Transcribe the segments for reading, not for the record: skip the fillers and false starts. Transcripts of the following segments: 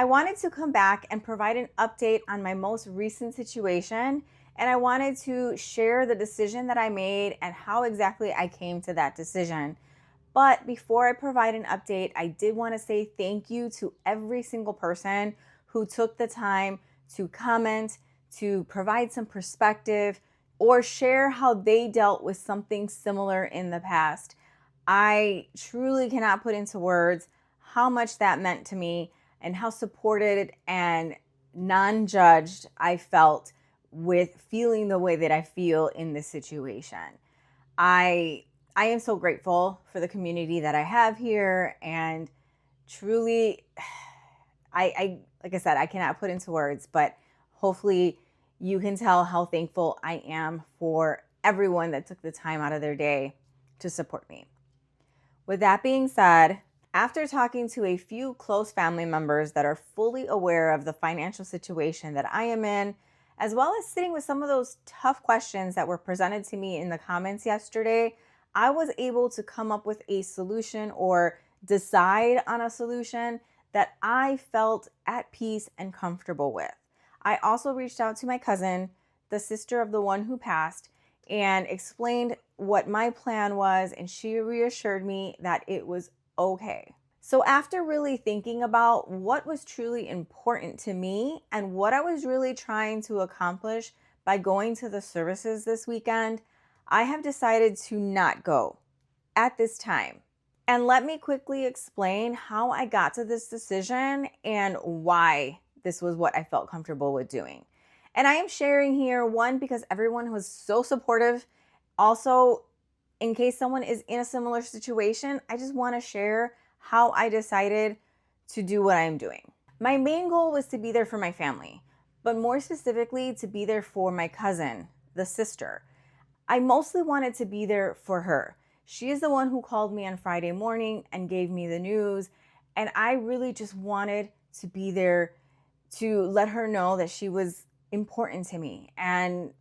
I wanted to come back and provide an update on my most recent situation, and I wanted to share the decision that I made and how exactly I came to that decision. But before I provide an update, I did want to say thank you to every single person who took the time to comment, to provide some perspective, or share how they dealt with something similar in the past. I truly cannot put into words how much that meant to me and how supported and non judged I felt with feeling the way that I feel in this situation. I I am so grateful for the community that I have here, and truly I like I said, I cannot put into words, but hopefully you can tell how thankful I am for everyone that took the time out of their day to support me. With that being said, after talking to a few close family members that are fully aware of the financial situation that I am in, as well as sitting with some of those tough questions that were presented to me in the comments yesterday, I was able to come up with a solution or decide on a solution that I felt at peace and comfortable with. I also reached out to my cousin, the sister of the one who passed, and explained what my plan was, and she reassured me that it was okay. So, after really thinking about what was truly important to me and what I was really trying to accomplish by going to the services this weekend, I have decided to not go at this time. And let me quickly explain how I got to this decision and why this was what I felt comfortable with doing. And I am sharing here, one, because everyone was so supportive. Also, in case someone is in a similar situation, I just want to share how I decided to do what I'm doing. My main goal was to be there for my family, but more specifically, to be there for my cousin, the sister. I mostly wanted to be there for her. She is the one who called me on Friday morning and gave me the news, and I really just wanted to be there to let her know that she was important to me. And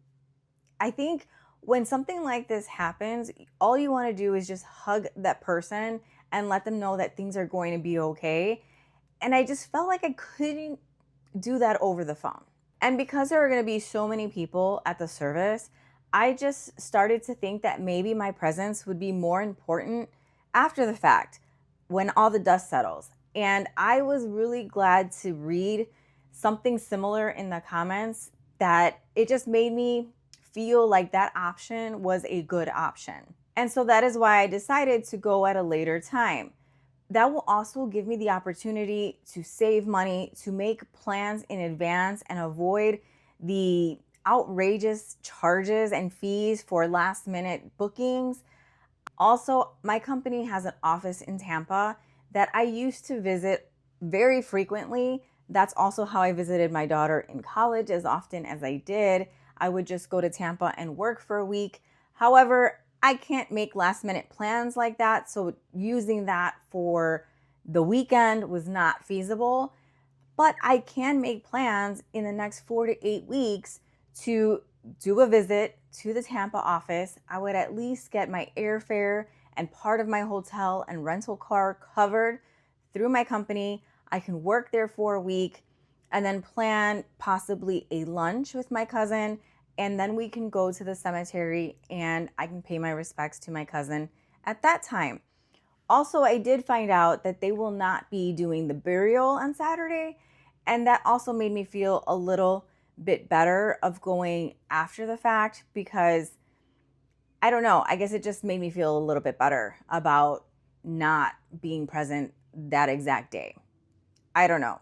I think when something like this happens, all you want to do is just hug that person and let them know that things are going to be okay. And I just felt like I couldn't do that over the phone. And because there are going to be so many people at the service, I just started to think that maybe my presence would be more important after the fact when all the dust settles. And I was really glad to read something similar in the comments that it just made me feel like that option was a good option. And so that is why I decided to go at a later time. That will also give me the opportunity to save money, to make plans in advance and avoid the outrageous charges and fees for last minute bookings. Also, my company has an office in Tampa that I used to visit very frequently. That's also how I visited my daughter in college as often as I did. I would just go to Tampa and work for a week. However, I can't make last minute plans like that. So using that for the weekend was not feasible. But I can make plans in the next 4 to 8 weeks to do a visit to the Tampa office. I would at least get my airfare and part of my hotel and rental car covered through my company. I can work there for a week and then plan possibly a lunch with my cousin. And then we can go to the cemetery and I can pay my respects to my cousin at that time. Also, I did find out that they will not be doing the burial on Saturday. And that also made me feel a little bit better of going after the fact because I don't know, I guess it just made me feel a little bit better about not being present that exact day. I don't know.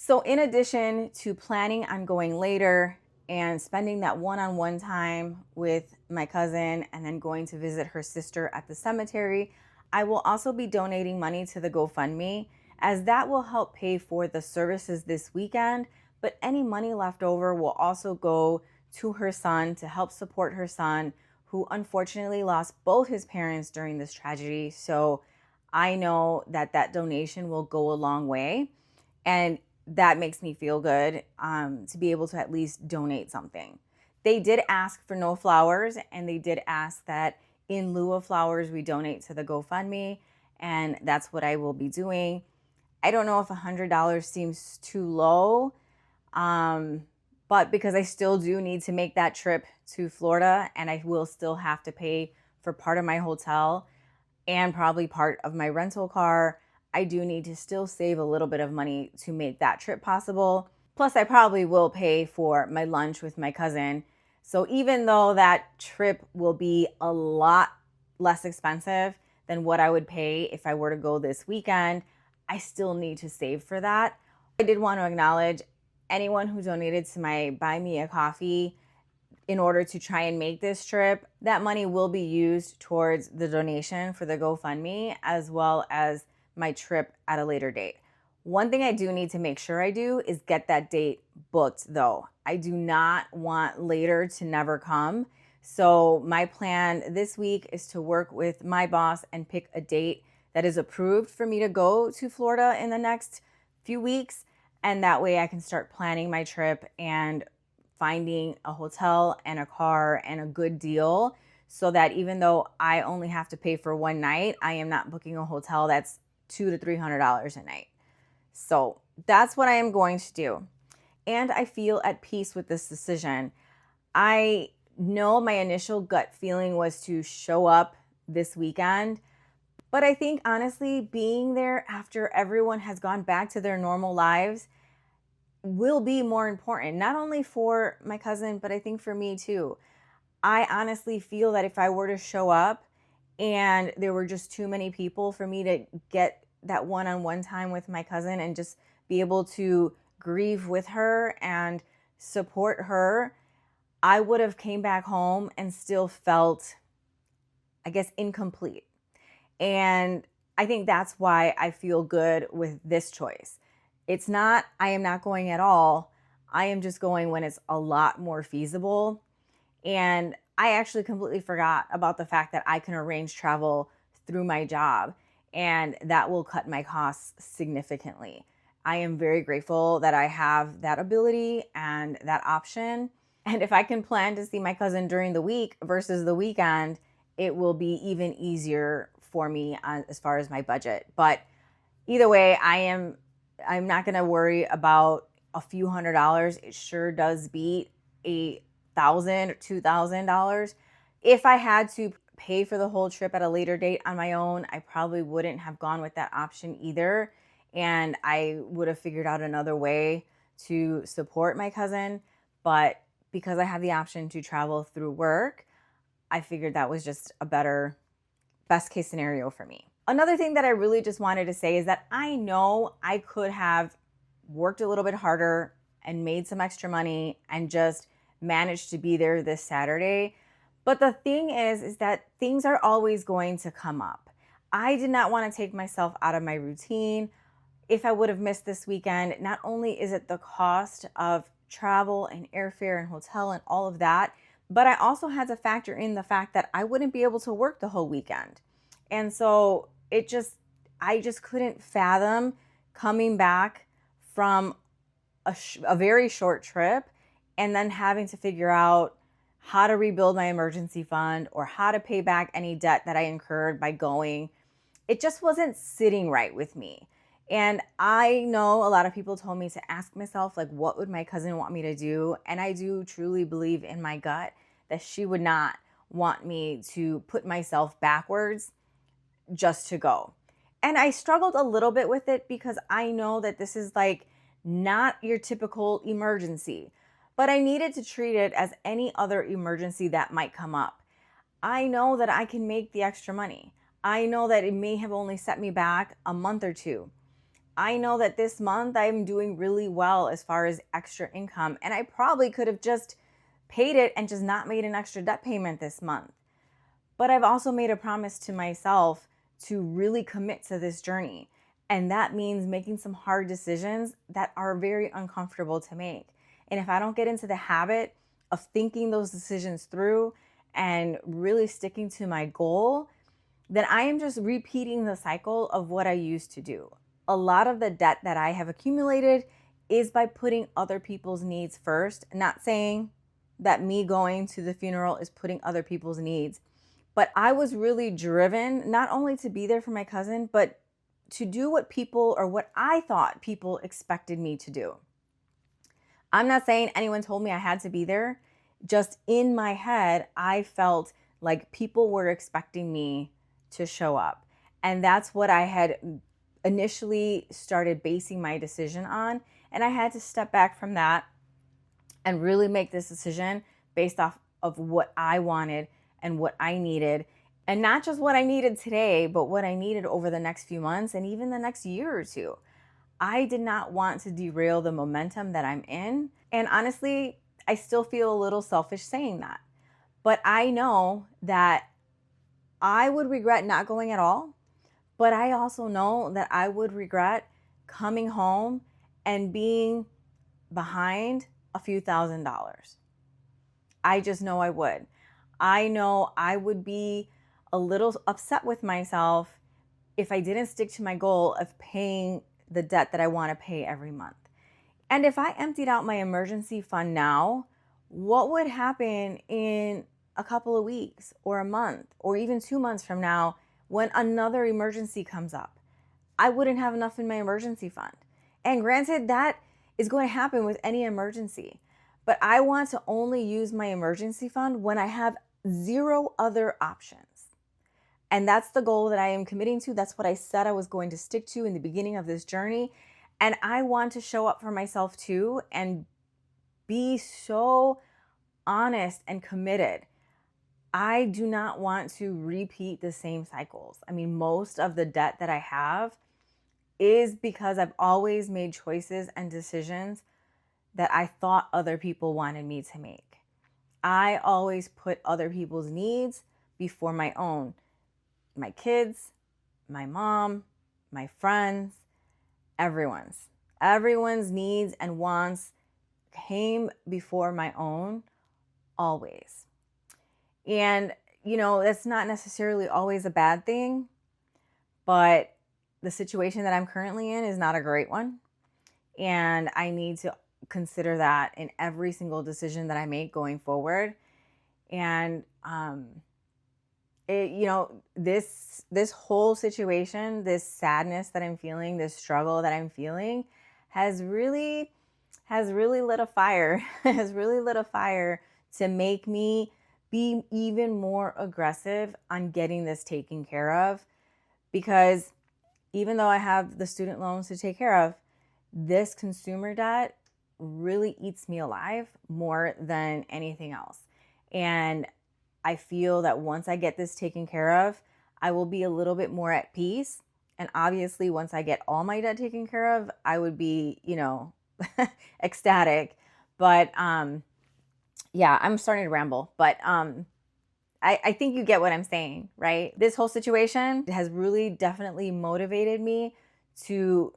So, in addition to planning on going later and spending that one on one time with my cousin and then going to visit her sister at the cemetery, I will also be donating money to the GoFundMe, as that will help pay for the services this weekend. But any money left over will also go to her son to help support her son, who unfortunately lost both his parents during this tragedy. So I know that that donation will go a long way. And that makes me feel good to be able to at least donate something. They did ask for no flowers, and they did ask that in lieu of flowers, we donate to the GoFundMe. And that's what I will be doing. I don't know if $100 seems too low, um, but because I still do need to make that trip to Florida and I will still have to pay for part of my hotel and probably part of my rental car, I do need to still save a little bit of money to make that trip possible. Plus, I probably will pay for my lunch with my cousin. So even though that trip will be a lot less expensive than what I would pay if I were to go this weekend, I still need to save for that. I did want to acknowledge anyone who donated to my Buy Me a Coffee in order to try and make this trip. That money will be used towards the donation for the GoFundMe as well as my trip at a later date. One thing I do need to make sure I do is get that date booked though. I do not want later to never come. So my plan this week is to work with my boss and pick a date that is approved for me to go to Florida in the next few weeks. And that way I can start planning my trip and finding a hotel and a car and a good deal so that even though I only have to pay for one night, I am not booking a hotel that's $200 to $300 a night. So that's what I am going to do. And I feel at peace with this decision. I know my initial gut feeling was to show up this weekend, but I think honestly, being there after everyone has gone back to their normal lives will be more important, not only for my cousin, but I think for me too. I honestly feel that if I were to show up and there were just too many people for me to get that one-on-one time with my cousin and just be able to grieve with her and support her, I would have came back home and still felt, I guess, incomplete. And I think that's why I feel good with this choice. It's not, I am not going at all. I am just going when it's a lot more feasible. And I actually completely forgot about the fact that I can arrange travel through my job, and that will cut my costs significantly. I am very grateful that I have that ability and that option. And if I can plan to see my cousin during the week versus the weekend, it will be even easier for me as far as my budget. But either way, I'm not going to worry about a few $100s. It sure does beat $1,000 or $2,000. If I had to pay for the whole trip at a later date on my own, I probably wouldn't have gone with that option either. And I would have figured out another way to support my cousin. But because I have the option to travel through work, I figured that was just a better, best case scenario for me. Another thing that I really just wanted to say is that I know I could have worked a little bit harder and made some extra money and just managed to be there this Saturday. But the thing is that things are always going to come up. I did not want to take myself out of my routine. If I would have missed this weekend, not only is it the cost of travel and airfare and hotel and all of that, but I also had to factor in the fact that I wouldn't be able to work the whole weekend. And so I just couldn't fathom coming back from a very short trip and then having to figure out how to rebuild my emergency fund or how to pay back any debt that I incurred by going. It just wasn't sitting right with me. And I know a lot of people told me to ask myself, like, what would my cousin want me to do? And I do truly believe in my gut that she would not want me to put myself backwards just to go. And I struggled a little bit with it because I know that this is like not your typical emergency, but I needed to treat it as any other emergency that might come up. I know that I can make the extra money. I know that it may have only set me back a month or two. I know that this month I'm doing really well as far as extra income, and I probably could have just paid it and just not made an extra debt payment this month. But I've also made a promise to myself to really commit to this journey. And that means making some hard decisions that are very uncomfortable to make. And if I don't get into the habit of thinking those decisions through and really sticking to my goal, then I am just repeating the cycle of what I used to do. A lot of the debt that I have accumulated is by putting other people's needs first. Not saying that me going to the funeral is putting other people's needs, but I was really driven not only to be there for my cousin, but to do what people or what I thought people expected me to do. I'm not saying anyone told me I had to be there. Just in my head, I felt like people were expecting me to show up. And that's what I had initially started basing my decision on. And I had to step back from that and really make this decision based off of what I wanted and what I needed. And not just what I needed today, but what I needed over the next few months and even the next year or two. I did not want to derail the momentum that I'm in. And honestly, I still feel a little selfish saying that. But I know that I would regret not going at all. But I also know that I would regret coming home and being behind a few $1,000s. I just know I would. I know I would be a little upset with myself if I didn't stick to my goal of paying the debt that I want to pay every month. And if I emptied out my emergency fund now, what would happen in a couple of weeks or a month or even 2 months from now when another emergency comes up? I wouldn't have enough in my emergency fund. And granted, that is going to happen with any emergency. But I want to only use my emergency fund when I have zero other options. And that's the goal that I am committing to. That's what I said I was going to stick to in the beginning of this journey. And I want to show up for myself too and be so honest and committed. I do not want to repeat the same cycles. I mean, most of the debt that I have is because I've always made choices and decisions that I thought other people wanted me to make. I always put other people's needs before my own. My kids, my mom, my friends, everyone's needs and wants came before my own, always. And, that's not necessarily always a bad thing, but the situation that I'm currently in is not a great one. And I need to consider that in every single decision that I make going forward. And, this whole situation, this sadness that I'm feeling, this struggle that I'm feeling has really lit a fire, has really lit a fire to make me be even more aggressive on getting this taken care of. Because even though I have the student loans to take care of, this consumer debt really eats me alive more than anything else. And I feel that once I get this taken care of, I will be a little bit more at peace. And obviously, once I get all my debt taken care of, I would be, ecstatic. But yeah, I'm starting to ramble. But I think you get what I'm saying, right? This whole situation has really definitely motivated me to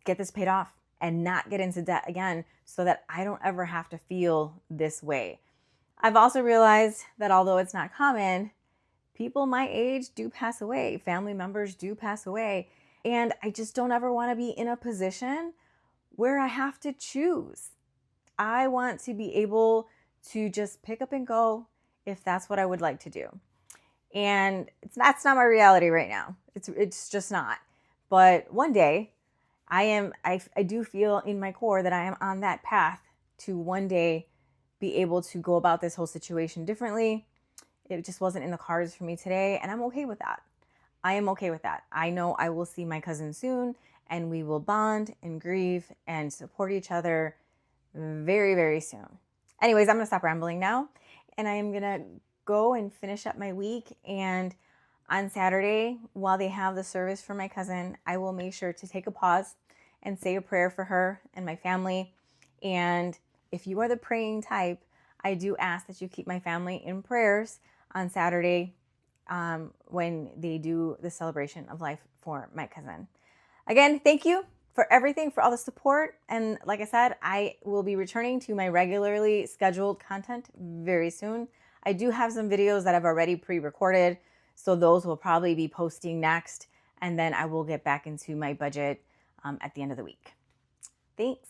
get this paid off and not get into debt again so that I don't ever have to feel this way. I've also realized that although it's not common, people my age do pass away. Family members do pass away. And I just don't ever want to be in a position where I have to choose. I want to be able to just pick up and go if that's what I would like to do. And that's not my reality right now. It's just not. But one day, I do feel in my core that I am on that path to one day be able to go about this whole situation differently. It just wasn't in the cards for me today, and I'm okay with that. I am okay with that. I know I will see my cousin soon, and we will bond and grieve and support each other very, very soon. Anyways, I'm going to stop rambling now, and I am going to go and finish up my week. And on Saturday, while they have the service for my cousin, I will make sure to take a pause and say a prayer for her and my family. And if you are the praying type, I do ask that you keep my family in prayers on Saturday when they do the celebration of life for my cousin. Again, thank you for everything, for all the support. And like I said, I will be returning to my regularly scheduled content very soon. I do have some videos that I've already pre-recorded, so those will probably be posting next. And then I will get back into my budget at the end of the week. Thanks.